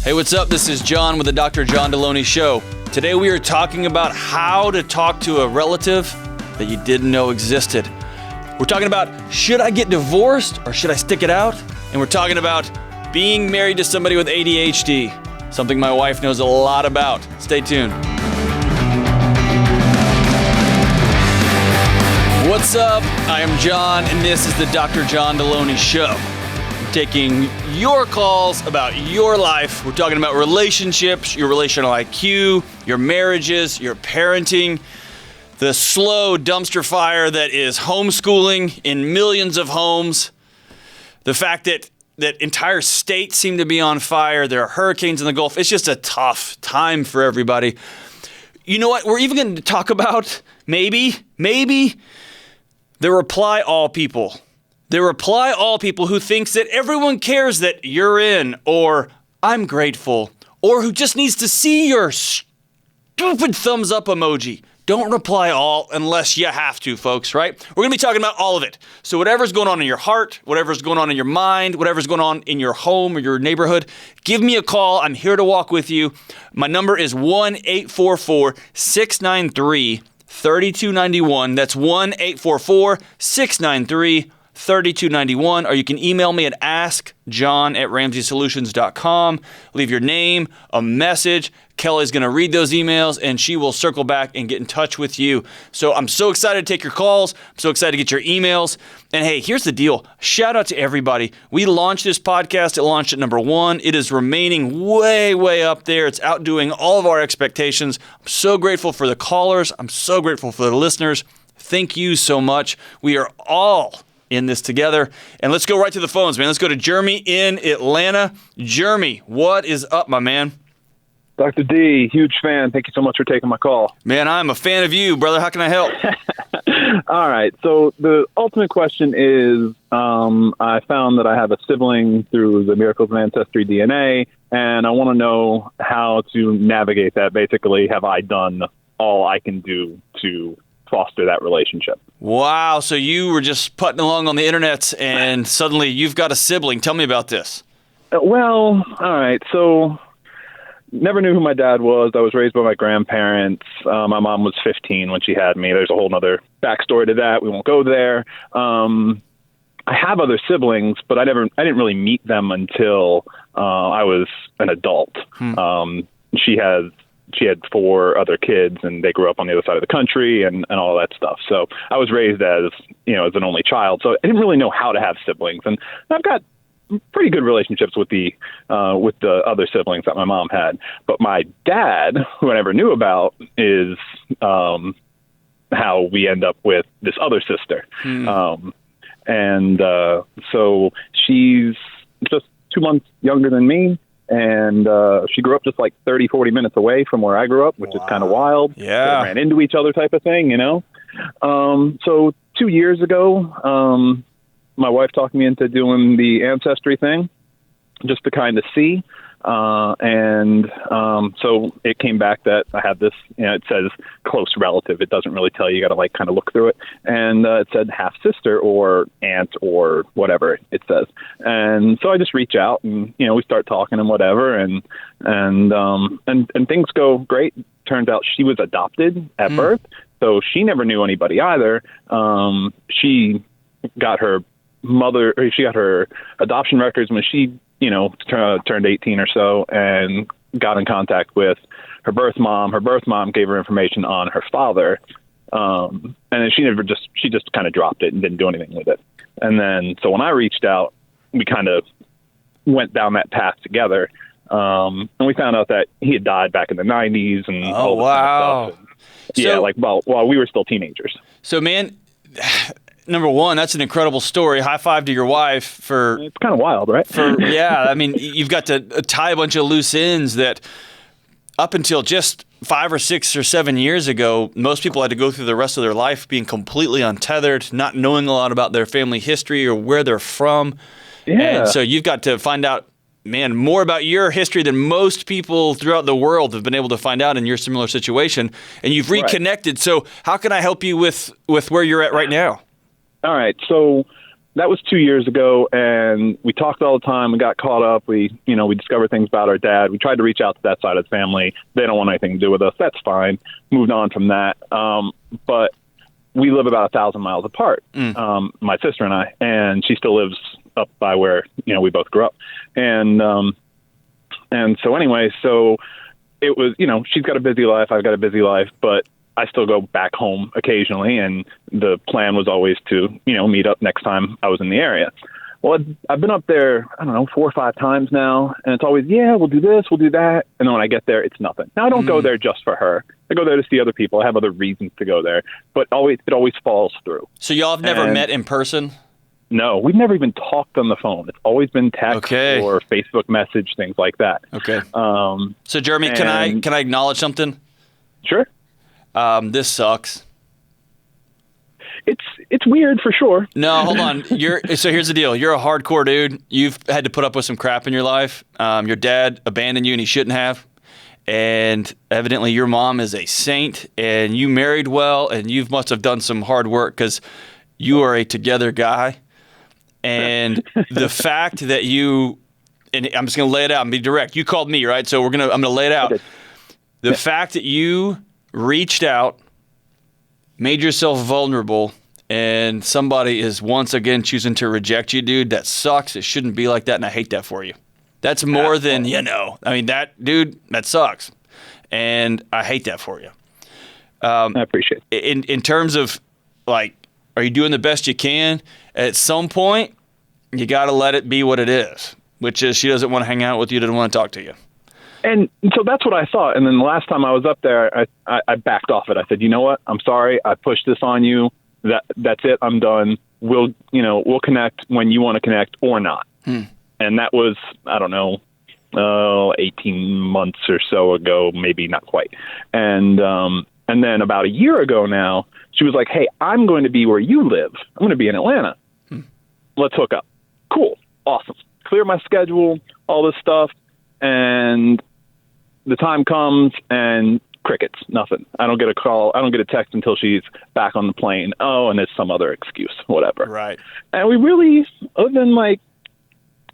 Hey, what's up? This is John with the Dr. John Delony Show. Today we are talking about how to talk to a relative that you didn't know existed. We're talking about, should I get divorced or should I stick it out? And we're talking about being married to somebody with ADHD, something my wife knows a lot about. Stay tuned. What's up? I am John, and this is the Dr. John Delony Show. I'm taking your calls about your life. We're talking about relationships, your relational IQ, your marriages, your parenting, the slow dumpster fire that is homeschooling in millions of homes, the fact that entire states seem to be on fire, there are hurricanes in the Gulf. It's just a tough time for everybody. You know what? We're even going to talk about maybe the reply all people. The reply all people who thinks that everyone cares that you're in, or I'm grateful, or who just needs to see your stupid thumbs up emoji. Don't reply all unless you have to, folks, right? We're going to be talking about all of it. So whatever's going on in your heart, whatever's going on in your mind, whatever's going on in your home or your neighborhood, give me a call. I'm here to walk with you. My number is 1-844-693-3291. That's 1-844-693-3291, or you can email me at askjohn@ramseysolutions.com. Leave your name, a message. Kelly's going to read those emails, and she will circle back and get in touch with you. So I'm so excited to take your calls. I'm so excited to get your emails. And hey, here's the deal. Shout out to everybody. We launched this podcast. It launched at number 1. It is remaining way, way up there. It's outdoing all of our expectations. I'm so grateful for the callers. I'm so grateful for the listeners. Thank you so much. We are all in this together. And let's go right to the phones, man. Let's go to Jeremy in Atlanta. Jeremy, what is up, my man? Dr. D, huge fan. Thank you so much for taking my call. Man, I'm a fan of you, brother. How can I help? All right. So the ultimate question is, I found that I have a sibling through the Miracles of Ancestry DNA, and I want to know how to navigate that. Basically, have I done all I can do to foster that relationship? Wow. So you were just putting along on the internet, and suddenly you've got a sibling. Tell me about this. Well, all right. So never knew who my dad was. I was raised by my grandparents. My mom was 15 when she had me. There's a whole other backstory to that. We won't go there. I have other siblings, but I didn't really meet them until I was an adult. She had 4 other kids, and they grew up on the other side of the country and all that stuff. So I was raised as an only child. So I didn't really know how to have siblings, and I've got pretty good relationships with the other siblings that my mom had. But my dad, who I never knew about, is how we end up with this other sister. So she's just 2 months younger than me. And she grew up just like 30, 40 minutes away from where I grew up, which is kind of wild. Yeah. They ran into each other type of thing, So 2 years ago, my wife talked me into doing the ancestry thing just to kind of see. So it came back that I had this, it says close relative. It doesn't really tell you. You got to kind of look through it. And it said half sister or aunt or whatever it says. And so I just reach out and, we start talking and whatever. And things go great. Turns out she was adopted at birth. So she never knew anybody either. She got her adoption records when she, turned 18 or so, and got in contact with her birth mom. Her birth mom gave her information on her father. And then she just kind of dropped it and didn't do anything with it. And then, so when I reached out, we kind of went down that path together. And we found out that he had died back in the 90s and all this kind of stuff. And, while we were still teenagers. So, man, number one, that's an incredible story. High five to your wife for... It's kind of wild, right? You've got to tie a bunch of loose ends that up until just 5 or 6 or 7 years ago, most people had to go through the rest of their life being completely untethered, not knowing a lot about their family history or where they're from. Yeah. And so you've got to find out, man, more about your history than most people throughout the world have been able to find out in your similar situation. And you've reconnected. Right. So how can I help you with where you're at right now? All right. So that was 2 years ago, and we talked all the time. We got caught up. We discovered things about our dad. We tried to reach out to that side of the family. They don't want anything to do with us. That's fine. Moved on from that. But we live about 1,000 miles apart, my sister and I, and she still lives up by where, we both grew up. And so anyway, so it was, she's got a busy life. I've got a busy life, but I still go back home occasionally. And the plan was always to, meet up next time I was in the area. Well, I've been up there, 4 or 5 times now, and it's always, we'll do this, we'll do that. And then when I get there, it's nothing. Now, I don't go there just for her. I go there to see other people. I have other reasons to go there, but it always falls through. So y'all have never met in person? No, we've never even talked on the phone. It's always been text or Facebook message, things like that. Okay. So Jeremy, can I acknowledge something? Sure. This sucks. It's weird for sure. No, hold on. So here's the deal. You're a hardcore dude. You've had to put up with some crap in your life. Your dad abandoned you and he shouldn't have. And evidently your mom is a saint and you married well and you must have done some hard work because you are a together guy. And the fact that and I'm just going to lay it out and be direct. You called me, right? So I'm going to lay it out. Okay. The fact that you reached out, made yourself vulnerable, and somebody is once again choosing to reject you, dude, that sucks. It shouldn't be like that, and I hate that for you. That's more than, that sucks. And I hate that for you. I appreciate it. In terms of, are you doing the best you can? At some point, you got to let it be what it is, which is she doesn't want to hang out with you, doesn't want to talk to you. And so that's what I thought. And then the last time I was up there, I backed off it. I said, you know what? I'm sorry. I pushed this on you. That's it. I'm done. We'll connect when you want to connect or not. And that was, 18 months or so ago, maybe not quite. And then about a year ago now, she was like, hey, I'm going to be where you live. I'm going to be in Atlanta. Let's hook up. Cool. Awesome. Clear my schedule, all this stuff. And the time comes and crickets, nothing. I don't get a call. I don't get a text until she's back on the plane. Oh, and it's some other excuse, whatever. Right. And we really, other than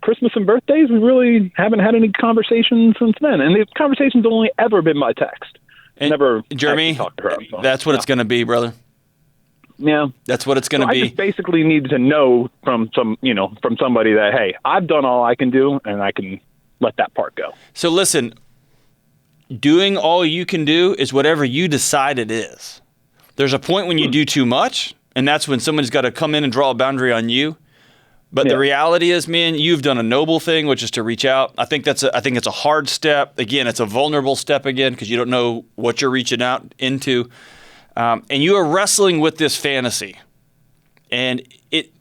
Christmas and birthdays, we really haven't had any conversations since then. And the conversations have only ever been by text. And never Jeremy, talked to her. That's what it's going to be, brother. Yeah. That's what it's going to be. I just basically need to know from somebody that, hey, I've done all I can do and I can let that part go. So listen, doing all you can do is whatever you decide it is. There's a point when you do too much, and that's when somebody's got to come in and draw a boundary on you. But the reality is, man, you've done a noble thing, which is to reach out. I think it's a hard step. Again, it's a vulnerable step again because you don't know what you're reaching out into. And you are wrestling with this fantasy. And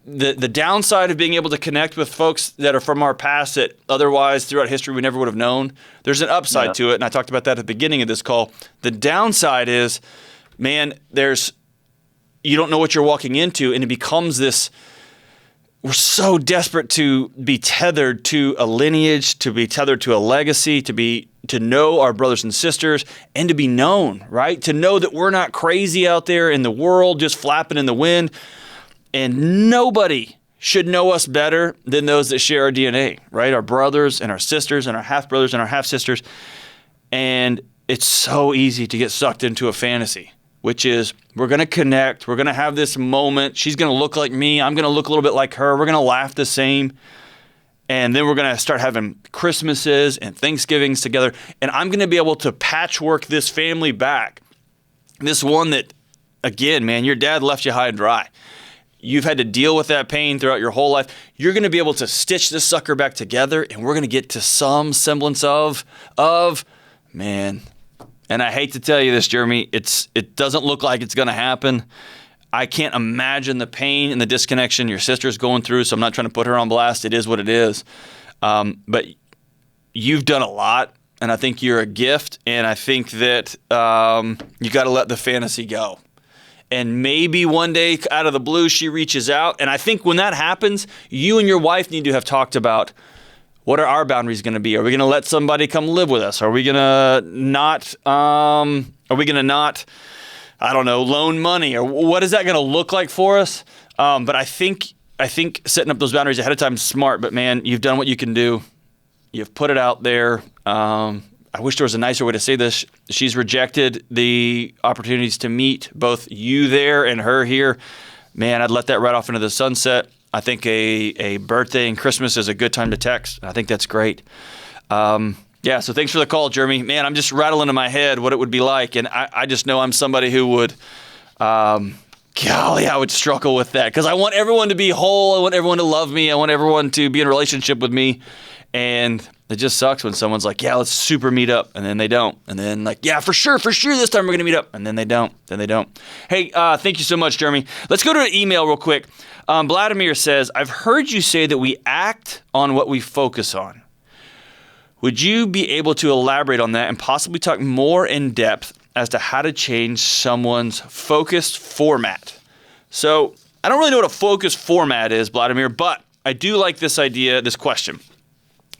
the downside of being able to connect with folks that are from our past that otherwise throughout history we never would have known, there's an upside to it. And I talked about that at the beginning of this call. The downside is, man, you don't know what you're walking into, and it becomes this. We're so desperate to be tethered to a lineage, to be tethered to a legacy, to know our brothers and sisters, and to be known, right? To know that we're not crazy out there in the world just flapping in the wind. And nobody should know us better than those that share our DNA, right? Our brothers and our sisters and our half-brothers and our half-sisters. And it's so easy to get sucked into a fantasy, which is we're going to connect. We're going to have this moment. She's going to look like me. I'm going to look a little bit like her. We're going to laugh the same. And then we're going to start having Christmases and Thanksgivings together. And I'm going to be able to patchwork this family back. This one that, again, man, your dad left you high and dry. You've had to deal with that pain throughout your whole life. You're going to be able to stitch this sucker back together, and we're going to get to some semblance of man. And I hate to tell you this, Jeremy, it doesn't look like it's going to happen. I can't imagine the pain and the disconnection your sister's going through, so I'm not trying to put her on blast. It is what it is. But you've done a lot, and I think you're a gift, and I think that you got to let the fantasy go. And maybe one day out of the blue, she reaches out. And I think when that happens, you and your wife need to have talked about what are our boundaries going to be? Are we going to let somebody come live with us? Are we going to not, I don't know, loan money? Or what is that going to look like for us? But I think I think setting up those boundaries ahead of time is smart, but man, you've done what you can do. You've put it out there. I wish there was a nicer way to say this. She's rejected the opportunities to meet both you there and her here. Man, I'd let that right off into the sunset. I think a birthday and Christmas is a good time to text. I think that's great. Yeah, so thanks for the call, Jeremy. Man, I'm just rattling in my head what it would be like, and I just know I'm somebody who would, golly, I would struggle with that because I want everyone to be whole. I want everyone to love me. I want everyone to be in a relationship with me, and it just sucks when someone's like, yeah, let's super meet up, and then they don't. And then like, yeah, for sure, this time we're going to meet up, and then they don't. Hey, thank you so much, Jeremy. Let's go to an email real quick. Vladimir says, I've heard you say that we act on what we focus on. Would you be able to elaborate on that and possibly talk more in depth as to how to change someone's focused format? So I don't really know what a focused format is, Vladimir, but I do like this idea, this question.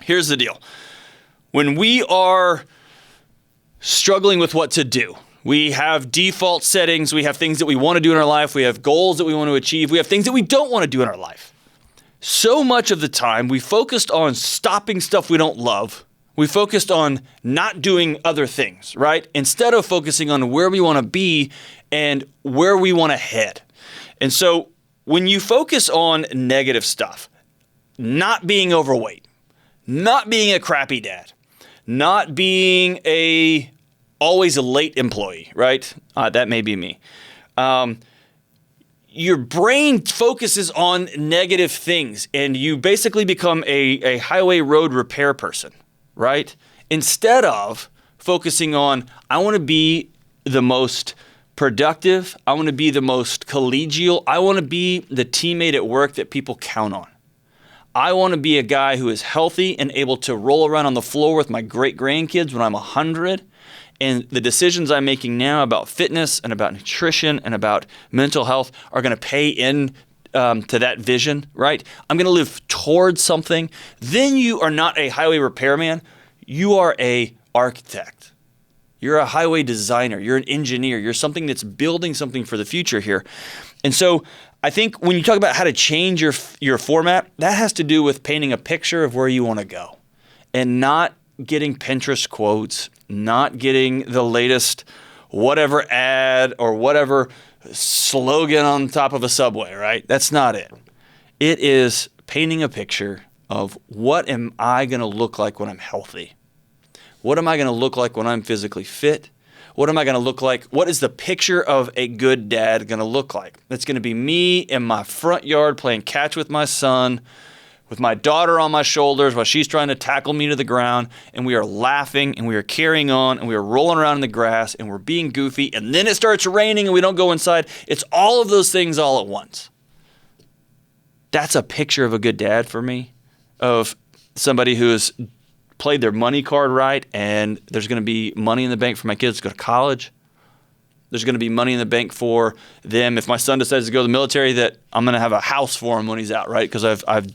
Here's the deal. When we are struggling with what to do, we have default settings, we have things that we want to do in our life, we have goals that we want to achieve, we have things that we don't want to do in our life. So much of the time, we focused on stopping stuff we don't love. We focused on not doing other things, right? Instead of focusing on where we want to be and where we want to head. And so when you focus on negative stuff, not being overweight, not being a crappy dad, not being always a late employee, right? That may be me. Your brain focuses on negative things, and you basically become a highway road repair person, right? Instead of focusing on, I want to be the most productive, I want to be the most collegial, I want to be the teammate at work that people count on. I want to be a guy who is healthy and able to roll around on the floor with my great-grandkids when I'm 100. And the decisions I'm making now about fitness and about nutrition and about mental health are going to pay in to that vision, right? I'm going to live towards something. Then you are not a highway repairman. You are a architect. You're a highway designer. You're an engineer. You're something that's building something for the future here. And so I think when you talk about how to change your format, that has to do with painting a picture of where you want to go and not getting Pinterest quotes, not getting the latest whatever ad or whatever slogan on top of a subway, right? That's not it. It is painting a picture of what am I going to look like when I'm healthy? What am I going to look like when I'm physically fit? What am I going to look like? What is the picture of a good dad going to look like? It's going to be me in my front yard playing catch with my son, with my daughter on my shoulders while she's trying to tackle me to the ground, and we are laughing and we are carrying on and we are rolling around in the grass and we're being goofy, and then it starts raining and we don't go inside. It's all of those things all at once. That's a picture of a good dad for me, of somebody who has played their money card right, and there's going to be money in the bank for my kids to go to college. There's going to be money in the bank for them. If my son decides to go to the military, that I'm going to have a house for him when he's out, right? Because I've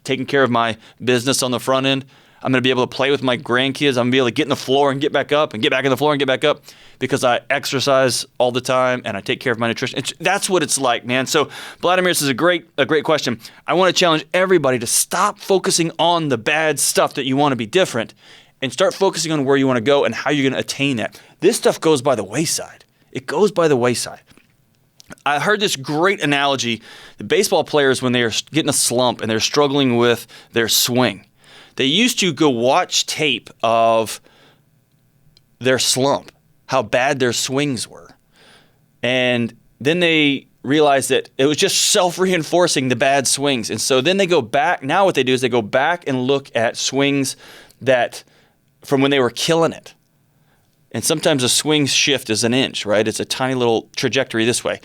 taken care of my business on the front end. I'm going to be able to play with my grandkids. I'm going to be able to get in the floor and get back up and get back in the floor and get back up because I exercise all the time and I take care of my nutrition. That's what it's like, man. So Vladimir, this is a great question. I want to challenge everybody to stop focusing on the bad stuff that you want to be different and start focusing on where you want to go and how you're going to attain that. This stuff goes by the wayside. It goes by the wayside. I heard this great analogy. The baseball players, when they're getting a slump and they're struggling with their swing, they used to go watch tape of their slump, how bad their swings were. And then they realized that it was just self-reinforcing the bad swings. And so then they go back. Now what they do is they go back and look at swings that from when they were killing it. And sometimes a swing shift is an inch, right? It's a tiny little trajectory this way.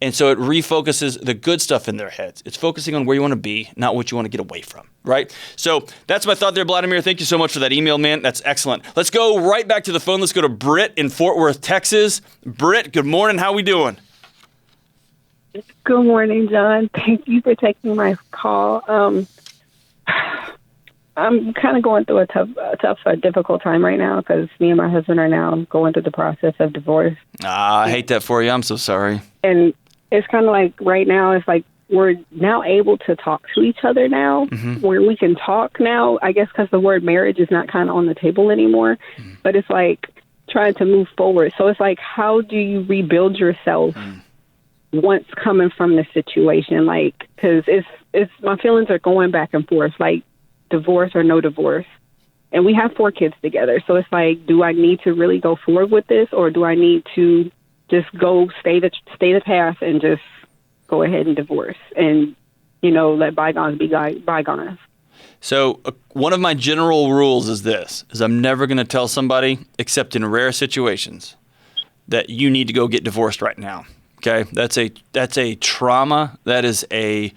And so it refocuses the good stuff in their heads. It's focusing on where you want to be, not what you want to get away from, right? So that's my thought there, Vladimir. Thank you so much for that email, man. That's excellent. Let's go right back to the phone. Let's go to Britt in Fort Worth, Texas. Britt, good morning. How we doing? Good morning, John. Thank you for taking my call. I'm kind of going through a difficult time right now because me and my husband are now going through the process of divorce. I hate that for you. I'm so sorry. And it's kind of like right now, it's like we're now able to talk to each other now, where we can talk now, I guess because the word marriage is not kind of on the table anymore, but it's like trying to move forward. So it's like, how do you rebuild yourself once coming from the situation? Like, because it's my feelings are going back and forth, like divorce or no divorce. And we have 4 kids together. So it's like, do I need to really go forward with this, or do I need to just go stay the path and just go ahead and divorce and, let bygones be bygones? So one of my general rules is I'm never going to tell somebody, except in rare situations, that you need to go get divorced right now. Okay? That's a trauma. That is a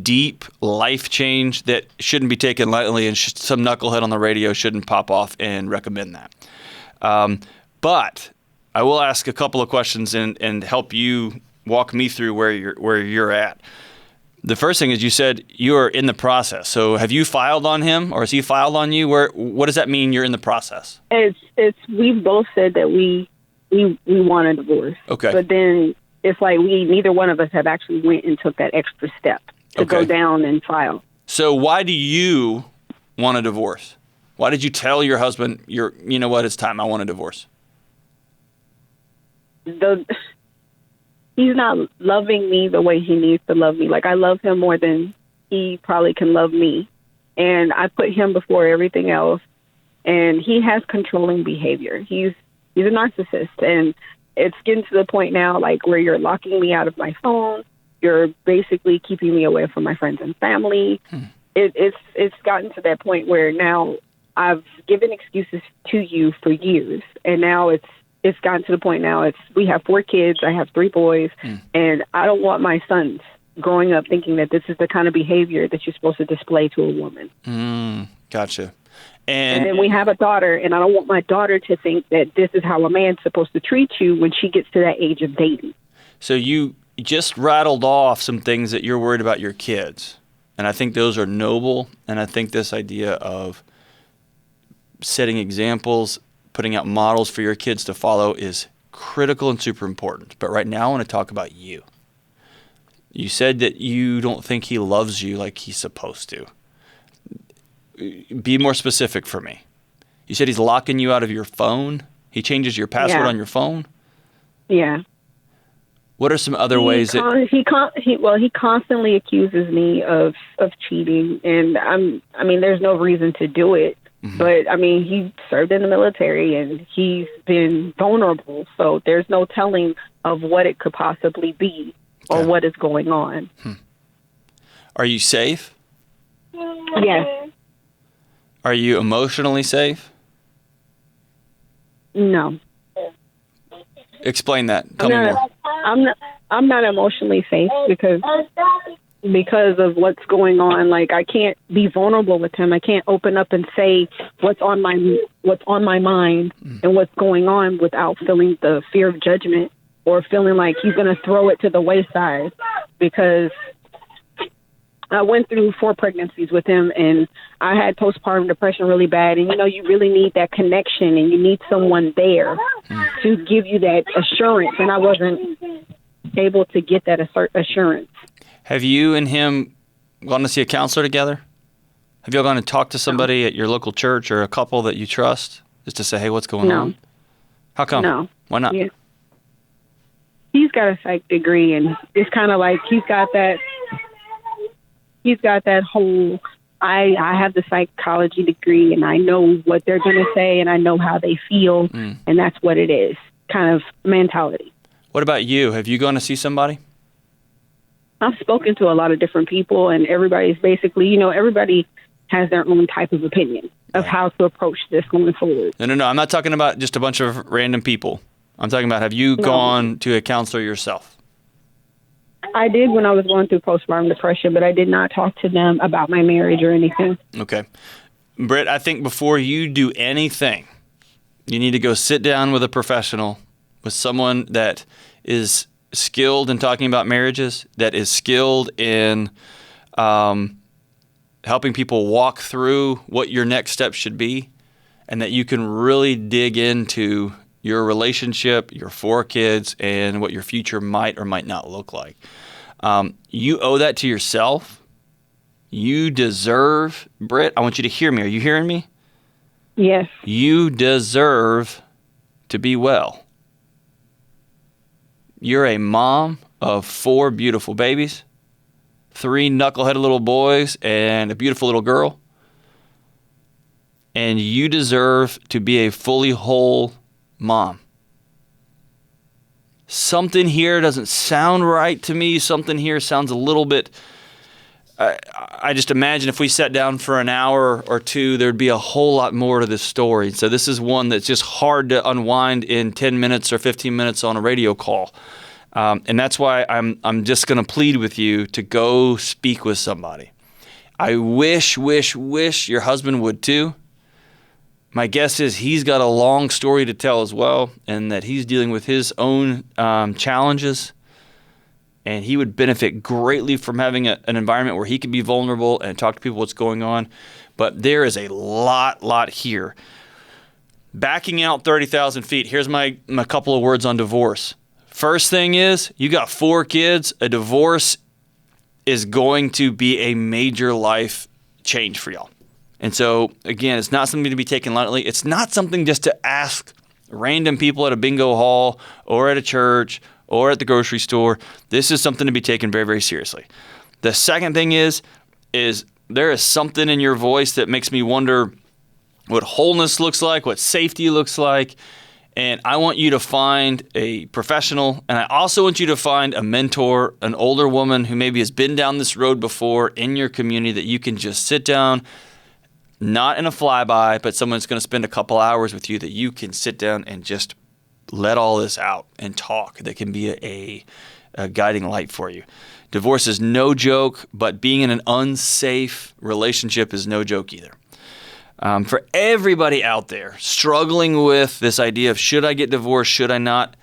deep life change that shouldn't be taken lightly, and some knucklehead on the radio shouldn't pop off and recommend that. But I will ask a couple of questions and help you walk me through where you're at. The first thing is, you said you are in the process. So have you filed on him, or has he filed on you? What does that mean, you're in the process? We've both said that we want a divorce. Okay. But then it's like neither one of us have actually went and took that extra step to go down and file. So why do you want a divorce? Why did you tell your husband, you know what, it's time, I want a divorce? He's not loving me the way he needs to love me. Like, I love him more than he probably can love me. And I put him before everything else. And he has controlling behavior. He's a narcissist. And it's getting to the point now, like, where you're locking me out of my phone. You're basically keeping me away from my friends and family. It's gotten to that point where now I've given excuses to you for years. And now it's gotten to the point now we have 4 kids. I have 3 boys. And I don't want my sons growing up thinking that this is the kind of behavior that you're supposed to display to a woman. Gotcha. And then we have a daughter, and I don't want my daughter to think that this is how a man's supposed to treat you when she gets to that age of dating. So you just rattled off some things that you're worried about your kids. And I think those are noble. And I think this idea of setting examples, putting out models for your kids to follow is critical and super important. But right now I want to talk about you. You said that you don't think he loves you like he's supposed to. Be more specific for me. You said he's locking you out of your phone? He changes your password on your phone? Yeah. What are some other ways that he constantly accuses me of cheating, and I mean there's no reason to do it. But I mean, he served in the military and he's been vulnerable, so there's no telling of what it could possibly be or what is going on. Are you safe? Yes. Are you emotionally safe? No. Explain that. Tell me more. I'm not emotionally safe because of what's going on. Like, I can't be vulnerable with him. I can't open up and say what's on my mind and what's going on without feeling the fear of judgment or feeling like he's going to throw it to the wayside. Because I went through 4 pregnancies with him, and I had postpartum depression really bad. And, you really need that connection, and you need someone there to give you that assurance. And I wasn't able to get that assurance. Have you and him gone to see a counselor together? Have you all gone to talk to somebody at your local church or a couple that you trust just to say, hey, what's going on? How come? No. Why not? Yeah. He's got a psych degree, and it's kind of like he's got that whole, I have the psychology degree, and I know what they're going to say, and I know how they feel, and that's what it is, kind of mentality. What about you? Have you gone to see somebody? I've spoken to a lot of different people, and everybody's basically, everybody has their own type of opinion of how to approach this going forward. No. I'm not talking about just a bunch of random people. I'm talking about, have you gone to a counselor yourself? I did when I was going through postpartum depression, but I did not talk to them about my marriage or anything. Okay. Britt, I think before you do anything, you need to go sit down with a professional, with someone that is skilled in talking about marriages, that is skilled in helping people walk through what your next step should be, and that you can really dig into your relationship, your 4 kids, and what your future might or might not look like. You owe that to yourself. You deserve, Britt, I want you to hear me. Are you hearing me? Yes. You deserve to be well. You're a mom of 4 beautiful babies, 3 knuckleheaded little boys, and a beautiful little girl. And you deserve to be a fully whole mom. Something here doesn't sound right to me. Something here sounds a little bit... I just imagine if we sat down for an hour or two, there'd be a whole lot more to this story. So this is one that's just hard to unwind in 10 minutes or 15 minutes on a radio call. And that's why I'm just going to plead with you to go speak with somebody. I wish your husband would too. My guess is he's got a long story to tell as well, and that he's dealing with his own challenges. And he would benefit greatly from having an environment where he can be vulnerable and talk to people what's going on. But there is a lot here. Backing out 30,000 feet, here's my couple of words on divorce. First thing is, you got 4 kids. A divorce is going to be a major life change for y'all. And so, again, it's not something to be taken lightly. It's not something just to ask random people at a bingo hall or at a church or at the grocery store. This is something to be taken very, very seriously. The second thing is there is something in your voice that makes me wonder what wholeness looks like, what safety looks like. And I want you to find a professional, and I also want you to find a mentor, an older woman who maybe has been down this road before in your community that you can just sit down, not in a flyby, but someone that's going to spend a couple hours with you that you can sit down and just let all this out and talk. That can be a guiding light for you. Divorce is no joke, but being in an unsafe relationship is no joke either. For everybody out there struggling with this idea of should I get divorced, should I not,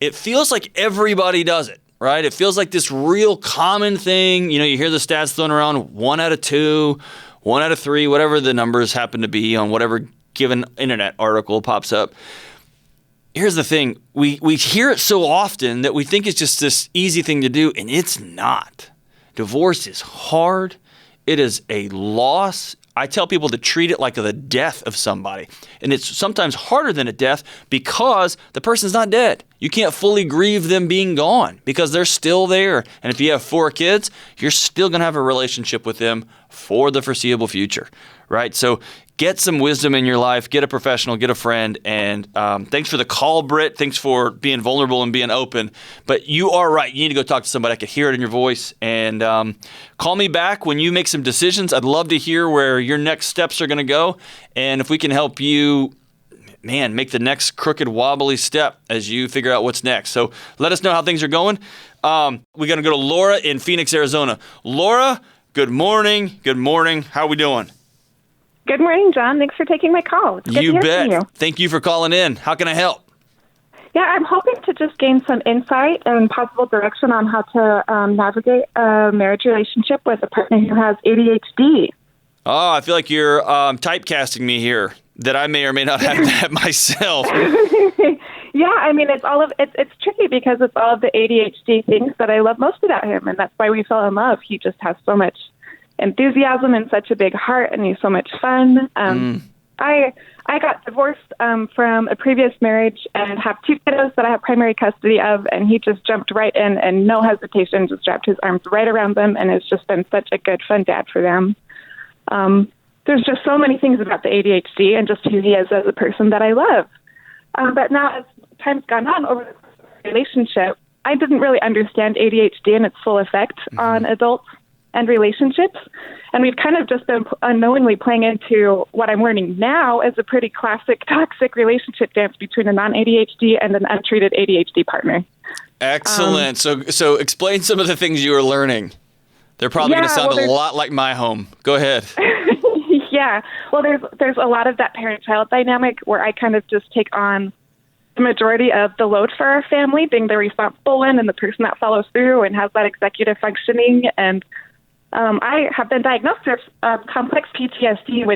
it feels like everybody does it, right? It feels like this real common thing. You know, you hear the stats thrown around, 1 out of 2, 1 out of 3, whatever the numbers happen to be on whatever given internet article pops up. Here's the thing. We hear it so often that we think it's just this easy thing to do, and it's not. Divorce is hard. It is a loss. I tell people to treat it like the death of somebody. And it's sometimes harder than a death because the person's not dead. You can't fully grieve them being gone because they're still there. And if you have 4 kids, you're still going to have a relationship with them for the foreseeable future, right? So get some wisdom in your life, get a professional, get a friend, and thanks for the call, Britt. Thanks for being vulnerable and being open. But you are right. You need to go talk to somebody. I could hear it in your voice. And call me back when you make some decisions. I'd love to hear where your next steps are going to go. And if we can help you, man, make the next crooked, wobbly step as you figure out what's next. So let us know how things are going. We're going to go to Laura in Phoenix, Arizona. Laura, good morning. Good morning. How are we doing? Good morning, John. Thanks for taking my call. It's good to hear from you. Thank you for calling in. How can I help? Yeah, I'm hoping to just gain some insight and possible direction on how to navigate a marriage relationship with a partner who has ADHD. Oh, I feel like you're typecasting me here, that I may or may not have that myself. Yeah, I mean, it's tricky because it's all of the ADHD things that I love most about him, and that's why we fell in love. He just has so much enthusiasm and such a big heart, and he's so much fun. I got divorced from a previous marriage and have 2 kiddos that I have primary custody of, and he just jumped right in and no hesitation, just wrapped his arms right around them, and has just been such a good, fun dad for them. There's just so many things about the ADHD and just who he is as a person that I love. But now as time's gone on over the relationship, I didn't really understand ADHD and its full effect on adults and relationships. And we've kind of just been unknowingly playing into what I'm learning now as a pretty classic toxic relationship dance between a non-ADHD and an untreated ADHD partner. Excellent. So explain some of the things you were learning. They're probably going to sound a lot like my home. Go ahead. Yeah. Well, there's a lot of that parent-child dynamic where I kind of just take on the majority of the load for our family, being the responsible one and the person that follows through and has that executive functioning. And I have been diagnosed with complex PTSD,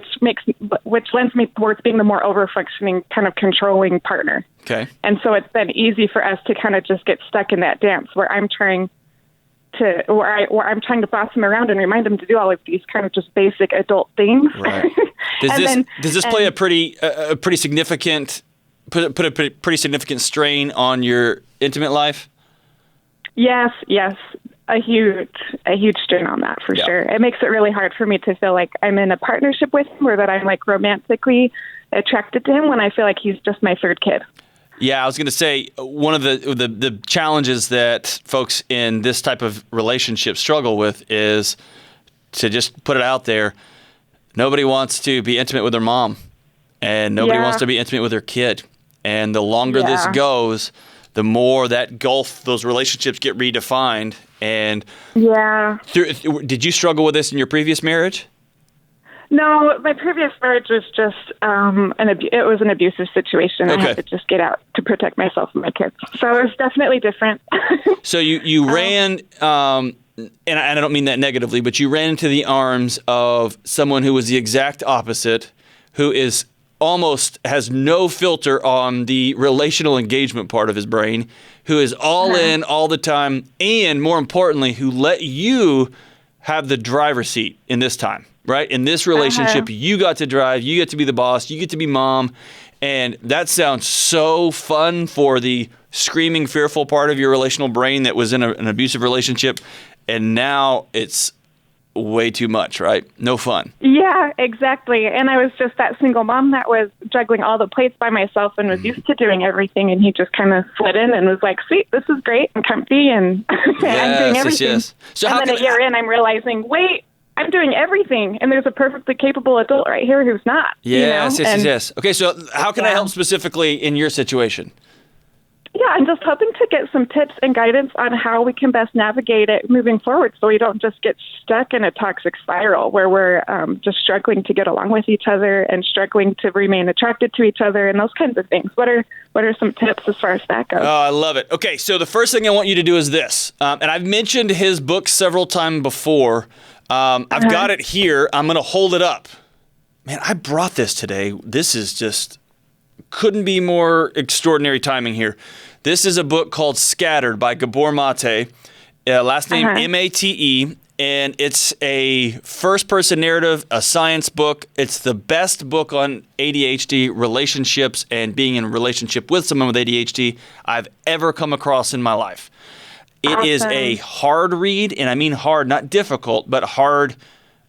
which lends me towards being the more over-functioning, kind of controlling partner. Okay. And so it's been easy for us to kind of just get stuck in that dance where I'm trying where I'm trying to boss him around and remind him to do all of these kind of just basic adult things. Right. Does this play a pretty significant put a pretty significant strain on your intimate life? Yes, a huge strain on that for sure. It makes it really hard for me to feel like I'm in a partnership with him or that I'm like romantically attracted to him when I feel like he's just my third kid. Yeah, I was going to say one of the challenges that folks in this type of relationship struggle with is to just put it out there. Nobody wants to be intimate with their mom, and nobody wants to be intimate with their kid. And the longer this goes, the more that gulf, those relationships get redefined. And did you struggle with this in your previous marriage? No, my previous marriage was just it was an abusive situation. Okay. I had to just get out to protect myself and my kids. So it was definitely different. So you ran, and I don't mean that negatively, but you ran into the arms of someone who was the exact opposite, who is almost has no filter on the relational engagement part of his brain, who is all in all the time, and more importantly, who let you have the driver's seat in this time, right? In this relationship, you got to drive, you get to be the boss, you get to be mom, and that sounds so fun for the screaming, fearful part of your relational brain that was in an abusive relationship, and now it's way too much, right? No fun. Yeah, exactly. And I was just that single mom that was juggling all the plates by myself and was used to doing everything. And he just kind of slid in and was like, sweet, this is great and comfy and I'm doing everything. Yes. So and then a year in, I'm realizing, wait, I'm doing everything. And there's a perfectly capable adult right here who's not. Yes. Okay, so how can I help specifically in your situation? Yeah, I'm just hoping to get some tips and guidance on how we can best navigate it moving forward so we don't just get stuck in a toxic spiral where we're just struggling to get along with each other and struggling to remain attracted to each other and those kinds of things. What are some tips as far as that goes? Oh, I love it. Okay, so the first thing I want you to do is this. And I've mentioned his book several times before. I've got it here. I'm going to hold it up. Man, I brought this today. This is just... couldn't be more extraordinary timing here. This is a book called Scattered by Gabor Mate, last name M-A-T-E, and it's a first-person narrative, a science book. It's the best book on ADHD, relationships, and being in a relationship with someone with ADHD I've ever come across in my life. It is a hard read, and I mean hard, not difficult, but hard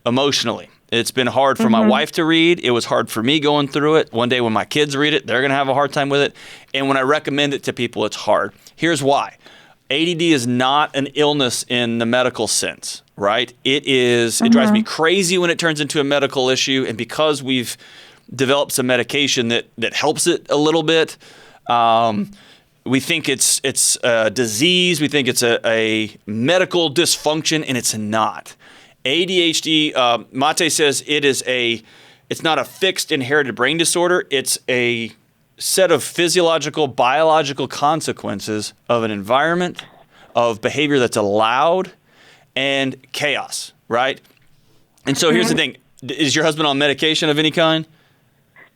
emotionally. It's been hard for my wife to read. It was hard for me going through it. One day when my kids read it, they're going to have a hard time with it. And when I recommend it to people, it's hard. Here's why. ADD is not an illness in the medical sense, right? It is. It drives me crazy when it turns into a medical issue. And because we've developed some medication that helps it a little bit, we think it's a disease. We think it's a medical dysfunction, and it's not. ADHD, Mate says it's not a fixed inherited brain disorder. It's a set of physiological, biological consequences of an environment, of behavior that's allowed, and chaos, right? And so here's the thing. Is your husband on medication of any kind?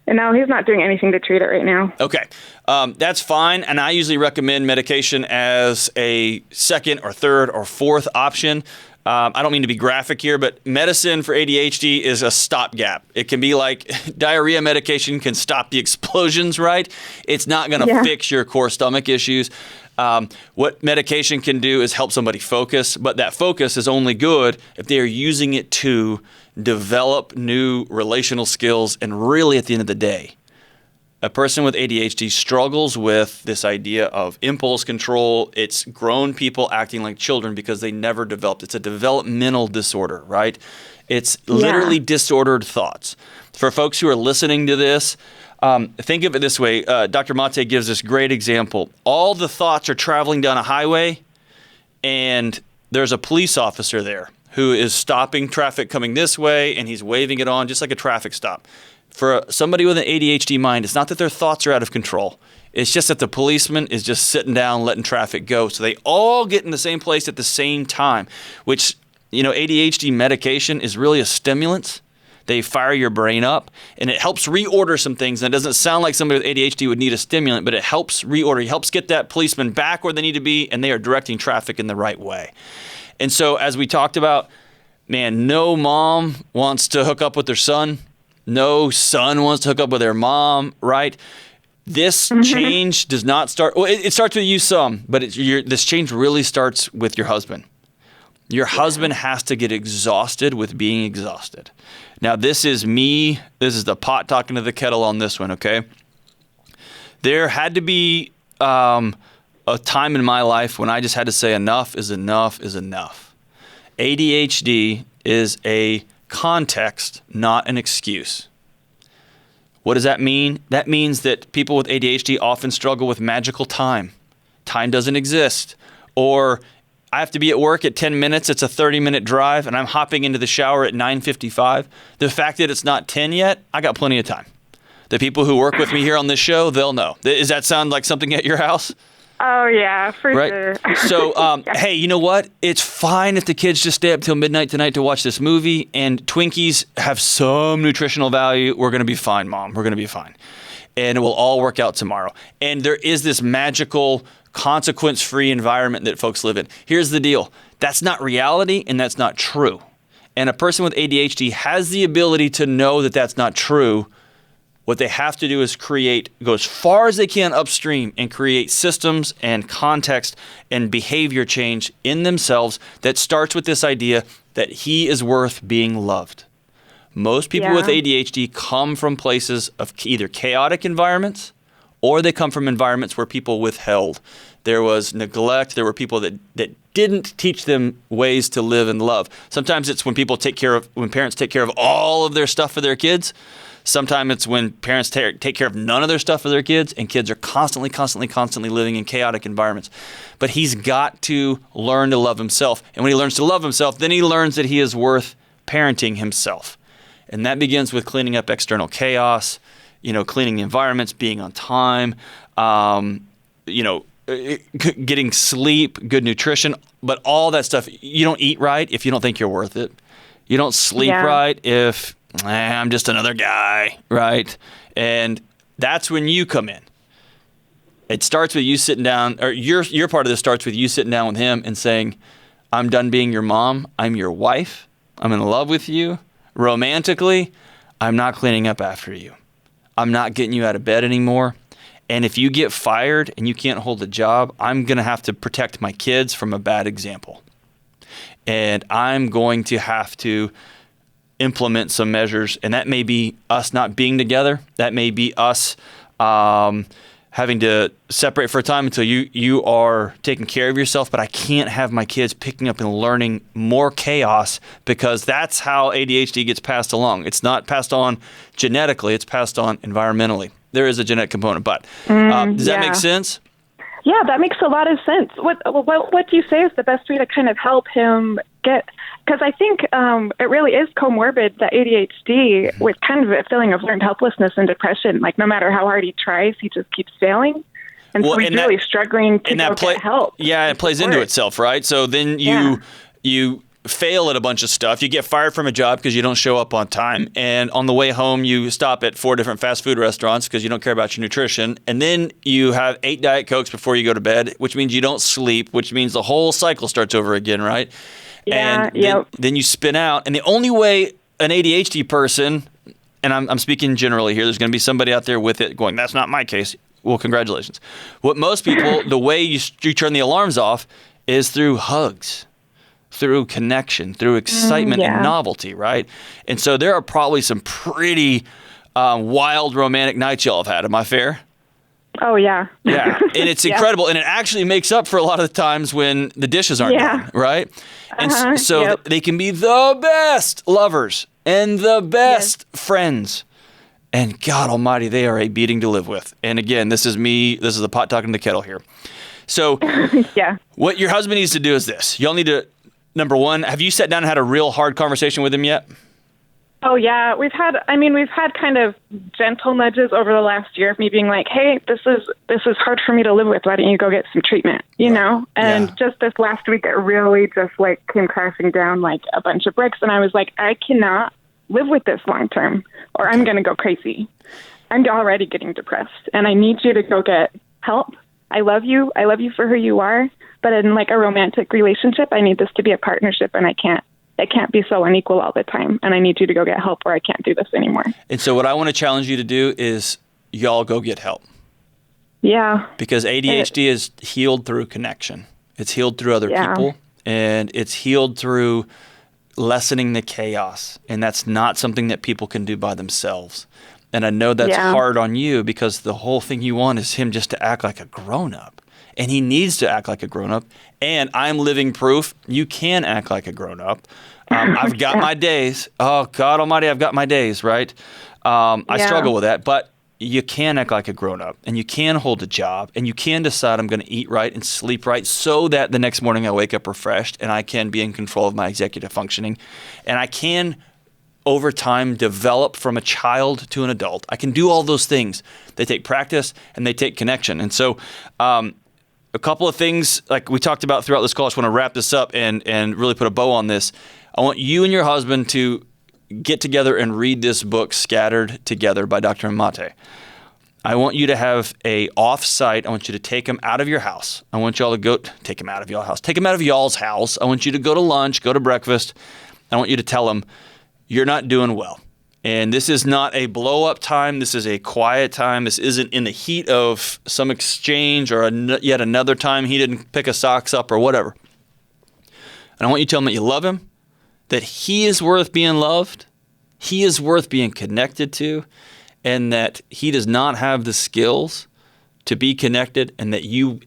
No, he's not doing anything to treat it right now. Okay. That's fine. And I usually recommend medication as a second or third or fourth option. I don't mean to be graphic here, but medicine for ADHD is a stopgap. It can be like diarrhea medication can stop the explosions, right? It's not going to fix your core stomach issues. What medication can do is help somebody focus, but that focus is only good if they are using it to develop new relational skills. And really, at the end of the day, a person with ADHD struggles with this idea of impulse control. It's grown people acting like children because they never developed. It's a developmental disorder, right? It's literally disordered thoughts. For folks who are listening to this, think of it this way. Dr. Mate gives this great example. All the thoughts are traveling down a highway, and there's a police officer there who is stopping traffic coming this way, and he's waving it on just like a traffic stop. For somebody with an ADHD mind, it's not that their thoughts are out of control. It's just that the policeman is just sitting down, letting traffic go. So they all get in the same place at the same time, which, ADHD medication is really a stimulant. They fire your brain up, and it helps reorder some things. And it doesn't sound like somebody with ADHD would need a stimulant, but it helps reorder. It helps get that policeman back where they need to be, and they are directing traffic in the right way. And so as we talked about, man, no mom wants to hook up with their son. No son wants to hook up with their mom, right? This change does not start, well, it starts with you some, but this change really starts with your husband. Your husband has to get exhausted with being exhausted. Now, this is the pot talking to the kettle on this one, okay? There had to be a time in my life when I just had to say enough is enough is enough. ADHD is a context, not an excuse. What does that mean? That means that people with ADHD often struggle with magical time. Time doesn't exist. Or I have to be at work at 10 minutes. It's a 30-minute drive, and I'm hopping into the shower at 9:55. The fact that it's not 10 yet, I got plenty of time. The people who work with me here on this show, they'll know. Does that sound like something at your house? Oh, yeah, for sure. So, hey, you know what? It's fine if the kids just stay up till midnight tonight to watch this movie, and Twinkies have some nutritional value. We're going to be fine, Mom. We're going to be fine. And it will all work out tomorrow. And there is this magical, consequence-free environment that folks live in. Here's the deal. That's not reality, and that's not true. And a person with ADHD has the ability to know that that's not true. What they have to do is go as far as they can upstream and create systems and context and behavior change in themselves that starts with this idea that he is worth being loved. Most people with ADHD come from places of either chaotic environments or they come from environments where people withheld. There was neglect. There were people that didn't teach them ways to live and love. Sometimes it's when parents take care of all of their stuff for their kids. Sometimes it's when parents take care of none of their stuff for their kids, and kids are constantly living in chaotic environments. But he's got to learn to love himself. And when he learns to love himself, then he learns that he is worth parenting himself. And that begins with cleaning up external chaos, cleaning the environments, being on time, getting sleep, good nutrition. But all that stuff, you don't eat right if you don't think you're worth it. You don't sleep right if I'm just another guy, right? And that's when you come in. It starts with you sitting down, or your part of this starts with you sitting down with him and saying, I'm done being your mom. I'm your wife. I'm in love with you. Romantically, I'm not cleaning up after you. I'm not getting you out of bed anymore. And if you get fired and you can't hold a job, I'm going to have to protect my kids from a bad example. And I'm going to have to implement some measures, and that may be us not being together. That may be us having to separate for a time until you are taking care of yourself, but I can't have my kids picking up and learning more chaos because that's how ADHD gets passed along. It's not passed on genetically, it's passed on environmentally. There is a genetic component, but does that make sense? Yeah, that makes a lot of sense. What do you say is the best way to kind of help him get, because I think it really is comorbid, the ADHD, with kind of a feeling of learned helplessness and depression. Like no matter how hard he tries, he just keeps failing. And so he's really struggling to get help. Yeah, it plays into itself, right? So then you fail at a bunch of stuff. You get fired from a job because you don't show up on time. And on the way home, you stop at 4 different fast food restaurants because you don't care about your nutrition. And then you have 8 Diet Cokes before you go to bed, which means you don't sleep, which means the whole cycle starts over again, right? Yeah, and then you spin out. And the only way an ADHD person, and I'm speaking generally here, there's going to be somebody out there with it going, that's not my case. Well, congratulations. What most people, the way you turn the alarms off is through hugs, through connection, through excitement and novelty, right? And so there are probably some pretty wild romantic nights y'all have had. Am I fair? Oh, yeah. Yeah, and it's incredible. And it actually makes up for a lot of the times when the dishes aren't done, right? And so they can be the best lovers and the best friends. And God almighty, they are a beating to live with. And again, this is the pot talking to the kettle here. So what your husband needs to do is this. Y'all need to, number one, have you sat down and had a real hard conversation with him yet? Oh, yeah. We've had kind of gentle nudges over the last year of me being like, hey, this is hard for me to live with. Why don't you go get some treatment, you know? And just this last week, it really just like came crashing down like a bunch of bricks. And I was like, I cannot live with this long term or I'm going to go crazy. I'm already getting depressed and I need you to go get help. I love you. I love you for who you are. But in like a romantic relationship, I need this to be a partnership, and it can't be so unequal all the time. And I need you to go get help, or I can't do this anymore. And so what I want to challenge you to do is y'all go get help. Yeah. Because ADHD is healed through connection. It's healed through other people, and it's healed through lessening the chaos. And that's not something that people can do by themselves. And I know that's hard on you, because the whole thing you want is him just to act like a grown-up. And he needs to act like a grown-up. And I'm living proof you can act like a grown-up. I've got my days. Oh, God almighty, I've got my days, right? I struggle with that. But you can act like a grown-up, and you can hold a job, and you can decide I'm going to eat right and sleep right so that the next morning I wake up refreshed and I can be in control of my executive functioning. And I can, over time, develop from a child to an adult. I can do all those things. They take practice and they take connection. And so a couple of things like we talked about throughout this call, I just want to wrap this up and really put a bow on this. I want you and your husband to get together and read this book, Scattered Together by Dr. Amate. I want you to have a off-site. I want you to take him out of your house. I want y'all to go take him out of your house. Take him out of y'all's house. I want you to go to lunch, go to breakfast. I want you to tell him you're not doing well. And this is not a blow-up time. This is a quiet time. This isn't in the heat of some exchange or yet another time he didn't pick his socks up or whatever. And I want you to tell him that you love him, that he is worth being loved, he is worth being connected to, and that he does not have the skills to be connected, and that you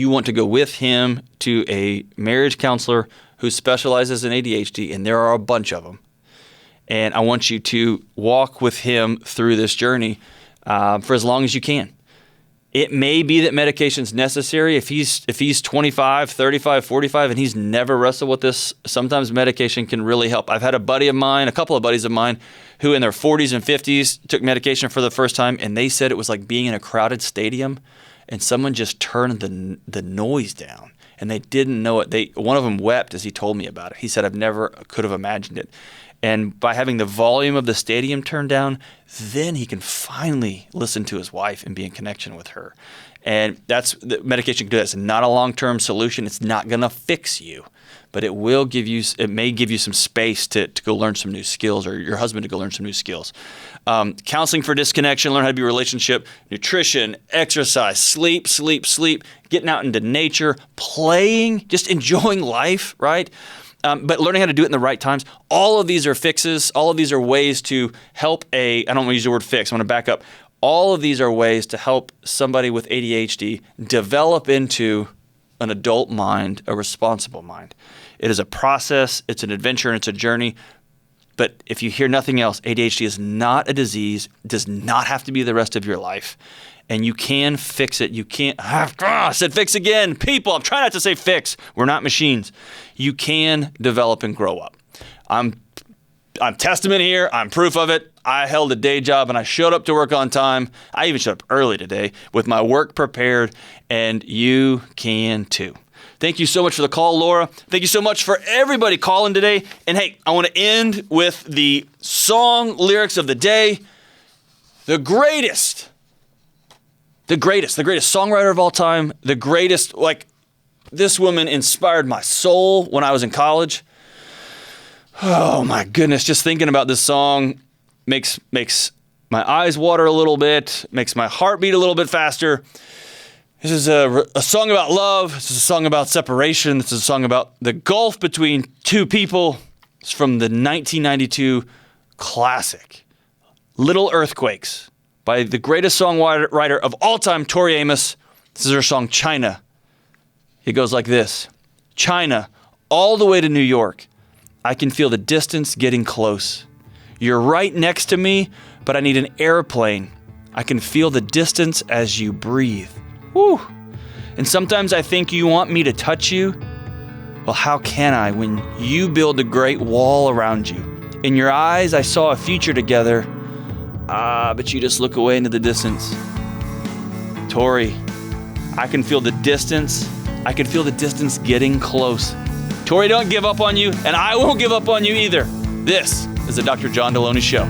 want to go with him to a marriage counselor who specializes in ADHD, and there are a bunch of them. And I want you to walk with him through this journey for as long as you can. It may be that medication is necessary. If he's 25, 35, 45, and he's never wrestled with this, sometimes medication can really help. I've had a couple of buddies of mine, who in their 40s and 50s took medication for the first time, and they said it was like being in a crowded stadium, and someone just turned the noise down, and they didn't know it. One of them wept as he told me about it. He said, "I've never could have imagined it." And by having the volume of the stadium turned down, then he can finally listen to his wife and be in connection with her. And that's the medication can do that. It's not a long-term solution. It's not going to fix you, but it may give you some space to go learn some new skills, or your husband to go learn some new skills. Counseling for disconnection, learn how to be a relationship, nutrition, exercise, sleep, getting out into nature, playing, just enjoying life, right? But learning how to do it in the right times. All of these are fixes. All of these are ways to help I don't want to use the word fix. I want to back up. All of these are ways to help somebody with ADHD develop into an adult mind, a responsible mind. It is a process. It's an adventure, and it's a journey. But if you hear nothing else, ADHD is not a disease. It does not have to be the rest of your life. And you can fix it. You can't. I said fix again. People, I'm trying not to say fix. We're not machines. You can develop and grow up. I'm testament here. I'm proof of it. I held a day job and I showed up to work on time. I even showed up early today with my work prepared, and you can too. Thank you so much for the call, Laura. Thank you so much for everybody calling today. And hey, I want to end with the song lyrics of the day. The greatest songwriter of all time, the greatest, this woman inspired my soul when I was in college. Oh my goodness, just thinking about this song makes my eyes water a little bit, makes my heart beat a little bit faster. This is a song about love. This is a song about separation. This is a song about the gulf between two people. It's from the 1992 classic, Little Earthquakes, by the greatest songwriter of all time, Tori Amos. This is her song, China. It goes like this. China, all the way to New York. I can feel the distance getting close. You're right next to me, but I need an airplane. I can feel the distance as you breathe. Woo! And sometimes I think you want me to touch you. Well, how can I when you build a great wall around you? In your eyes, I saw a future together. But you just look away into the distance. Tori, I can feel the distance. I can feel the distance getting close. Tori, don't give up on you, and I won't give up on you either. This is the Dr. John Delony Show.